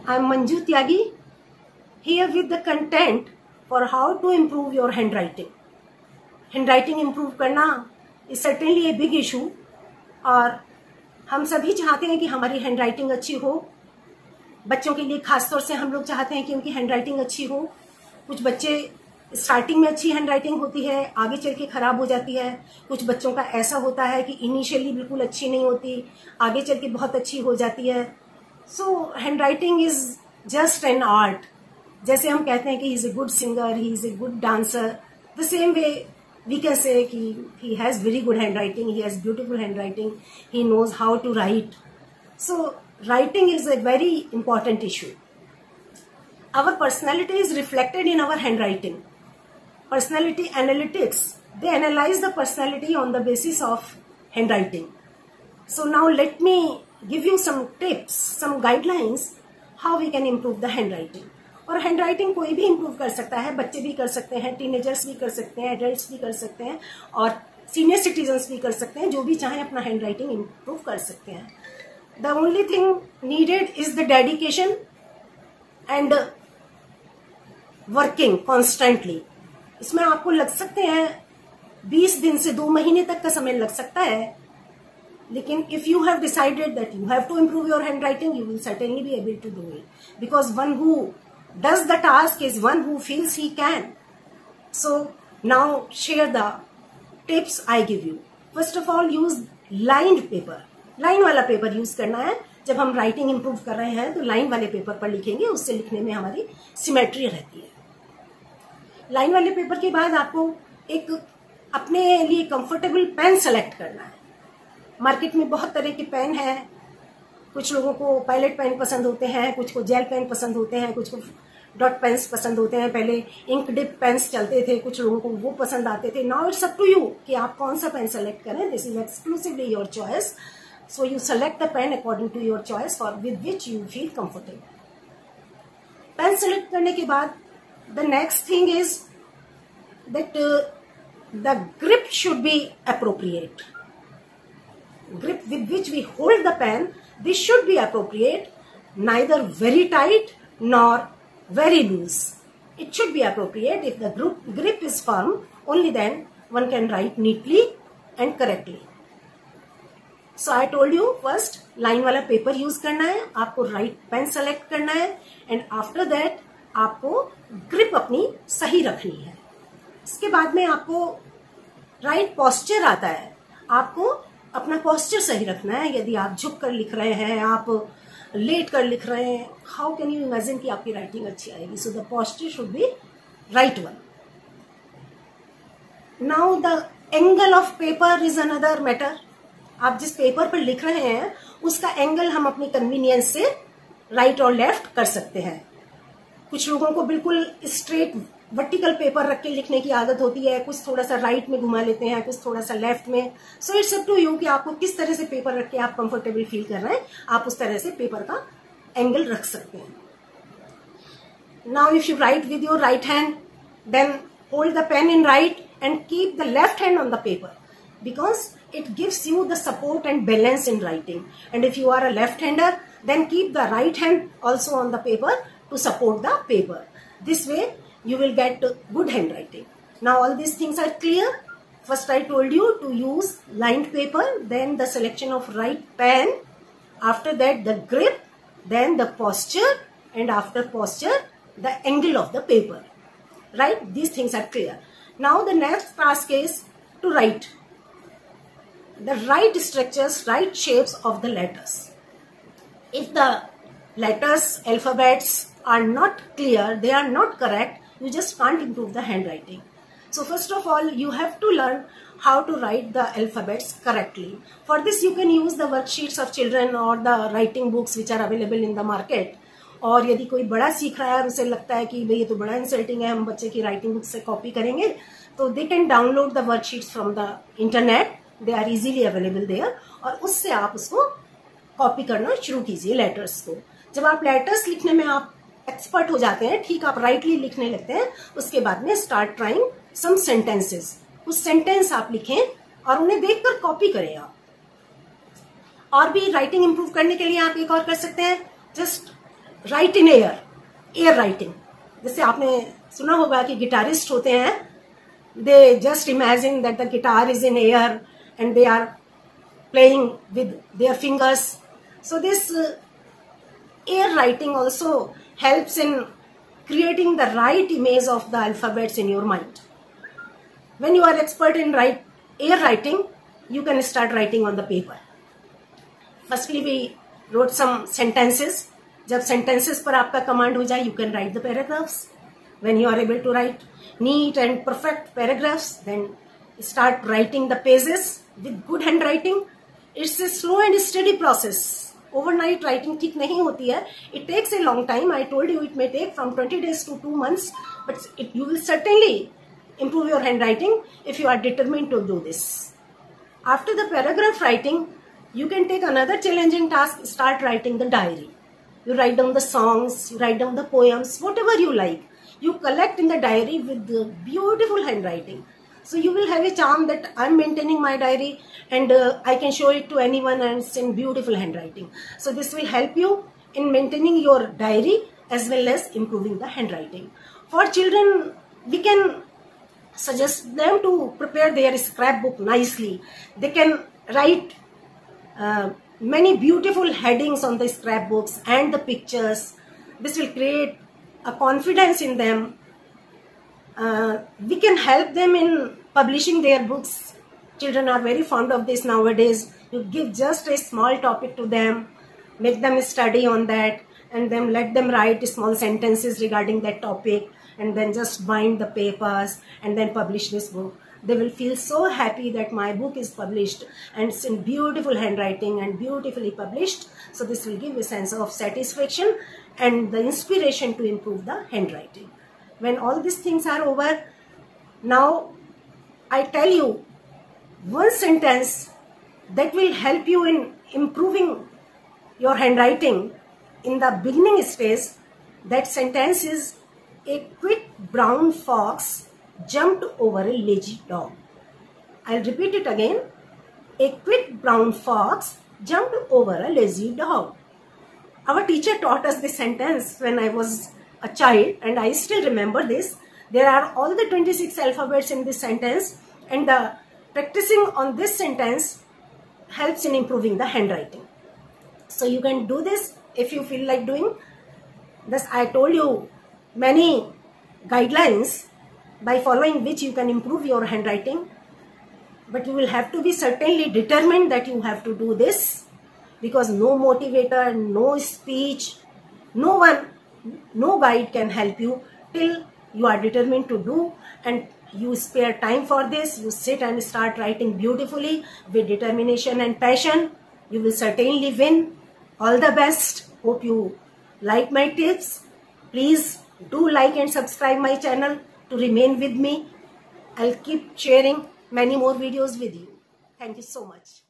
I am Manju Tyagi, here with the content for how to improve your handwriting. Handwriting improve करना is certainly a big issue, और हम सभी चाहते हैं कि हमारी हैंडराइटिंग अच्छी हो। बच्चों के लिए खासतौर से हम लोग चाहते हैं कि उनकी हैंडराइटिंग अच्छी हो। कुछ बच्चे स्टार्टिंग में अच्छी हैंडराइटिंग होती है, आगे चल के खराब हो जाती है। कुछ बच्चों का ऐसा होता है कि इनिशियली बिल्कुल अच्छी नहीं होती, आगे चल के बहुत अच्छी हो जाती है। So handwriting is just an art. जैसे हम कहते हैं कि he is a good singer, he is a good dancer, the same way we can say कि he has very good handwriting, he has beautiful handwriting, he knows how to write. So writing is a very important issue. Our personality is reflected in our handwriting. Personality analytics, they analyze the personality on the basis of handwriting. So now let me give you some tips, some guidelines how we can improve the handwriting. और handwriting कोई भी improve कर सकता है, बच्चे भी कर सकते हैं, टीनेजर्स भी कर सकते हैं, एडल्ट्स भी कर सकते हैं, और सीनियर सिटीजन्स भी कर सकते हैं। जो भी चाहे अपना हैंडराइटिंग इम्प्रूव कर सकते हैं। The only thing needed is the dedication and working constantly. इसमें आपको लग सकते हैं 20 दिन से 2 महीने तक का समय लग सकता है, लेकिन if you have decided that you have to improve your handwriting, you will certainly be able to do it, because one who does the task is one who feels he can. So now share the tips I give you. First of all, use lined paper. Line वाला paper use करना है। जब हम writing improve कर रहे हैं तो line वाले पेपर पर लिखेंगे, उससे लिखने में हमारी सिमेट्री रहती है। लाइन वाले पेपर के बाद आपको एक अपने लिए कंफर्टेबल पेन सेलेक्ट करना है। मार्केट में बहुत तरह के पेन है। कुछ लोगों को पायलट पेन पसंद होते हैं, कुछ को जेल पेन पसंद होते हैं, कुछ को डॉट पेन्स पसंद होते हैं। पहले इंक डिप पेन्स चलते थे, कुछ लोगों को वो पसंद आते थे। Now it's up to you कि आप कौन सा पेन सेलेक्ट करें। This is exclusively your choice. So you select the pen according to your choice for with which you feel comfortable. Pen select करने के बाद the next thing is that the grip should be appropriate. Grip with which we hold the pen, this should be appropriate, neither very tight nor very loose. It should be appropriate. If the grip is firm, only then one can write neatly and correctly. So I told you first line वाला paper use करना है, आपको right pen select करना है, and after that आपको grip अपनी सही रखनी है। इसके बाद में आपको राइट पोस्चर आता है। आपको अपना पोस्चर सही रखना है। यदि आप झुक कर लिख रहे हैं, आप लेट कर लिख रहे हैं, हाउ कैन यू इमेजिन कि आपकी राइटिंग अच्छी आएगी? So the posture should be right one. Now the angle of paper is another matter. आप जिस पेपर पर लिख रहे हैं उसका एंगल हम अपनी कन्वीनियंस से राइट और लेफ्ट कर सकते हैं. कुछ लोगों को बिल्कुल स्ट्रेट वर्टिकल पेपर रख के लिखने की आदत होती है, कुछ थोड़ा सा राइट में घुमा लेते हैं, कुछ थोड़ा सा लेफ्ट में. So it's up to you कि आपको किस तरह से पेपर रख के आप कंफर्टेबल फील कर रहे हैं, आप उस तरह से पेपर का एंगल रख सकते हैं. Now if you write with your right hand, then hold the pen in right and keep the left hand on the paper, because it gives you the support and balance in writing. And if you are a left hander, then keep the right hand also on the paper to support the paper. This way you will get good handwriting. Now all these things are clear. First I told you to use lined paper, then the selection of right pen, after that the grip, then the posture, and after posture the angle of the paper. Right? These things are clear. Now the next task is to write the right structures, right shapes of the letters. If the letters, alphabets are not clear, they are not correct, you just can't improve the handwriting. So first of all, you have to learn how to write the alphabets correctly. For this you can use the worksheets of children or the writing books which are available in the market. और यदि कोई बड़ा सीख रहा है और उसे लगता है कि भाई ये तो बड़ा इंसल्टिंग है, हम बच्चे की राइटिंग बुक से कॉपी करेंगे, तो they can download the worksheets from the internet. They are easily available there, और उससे आप उसको कॉपी करना शुरू कीजिए लेटर्स को. जब आप लेटर्स लिखने में आप एक्सपर्ट हो जाते हैं, ठीक आप राइटली लिखने लगते हैं, उसके बाद में स्टार्ट ट्राइंग सम सेंटेंसेस. कुछ सेंटेंस आप लिखें और उन्हें देखकर कॉपी करें आप. और भी राइटिंग इंप्रूव करने के लिए आप एक और कर सकते हैं. Just write in air writing. जैसे आपने सुना होगा कि गिटारिस्ट होते हैं, they just imagine that the guitar is in air and they are playing with their fingers. So this air writing also helps in creating the right image of the alphabets in your mind. When you are expert in air writing, you can start writing on the paper. Firstly, we wrote some sentences. जब sentences पर आपका command हो जाए, you can write the paragraphs. When you are able to write neat and perfect paragraphs, then start writing the pages with good handwriting. It's a slow and steady process. Overnight writing ठीक नहीं होती है. It takes a long time. I told you it may take from 20 days to 2 months, but you will certainly improve your handwriting if you are determined to do this. After the paragraph writing, you can take another challenging task. Start writing the diary. You write down the songs, you write down the poems, whatever you like. You collect in the diary with the beautiful handwriting. So you will have a charm that I'm maintaining my diary and I can show it to anyone and it's in beautiful handwriting. So this will help you in maintaining your diary as well as improving the handwriting. For children, we can suggest them to prepare their scrapbook nicely. They can write many beautiful headings on the scrapbooks and the pictures. This will create a confidence in them. We can help them in publishing their books. Children are very fond of this nowadays. You give just a small topic to them, make them study on that, and then let them write small sentences regarding that topic, and then just bind the papers and then publish this book. They will feel so happy that my book is published and it's in beautiful handwriting and beautifully published. So this will give a sense of satisfaction and the inspiration to improve the handwriting. When all these things are over, now I tell you one sentence that will help you in improving your handwriting in the beginning stage. That sentence is, a quick brown fox jumped over a lazy dog. I'll repeat it again. A quick brown fox jumped over a lazy dog. Our teacher taught us this sentence when I was a child and I still remember this. There are all the 26 alphabets in this sentence, and the practicing on this sentence helps in improving the handwriting. So you can do this if you feel like doing this. I told you many guidelines by following which you can improve your handwriting, but you will have to be certainly determined that you have to do this, because no motivator, no speech, no one, no guide can help you till you are determined to do, and you spare time for this. You sit and start writing beautifully with determination and passion. You will certainly win. All the best. Hope you like my tips. Please do like and subscribe my channel to remain with me. I'll keep sharing many more videos with you. Thank you so much.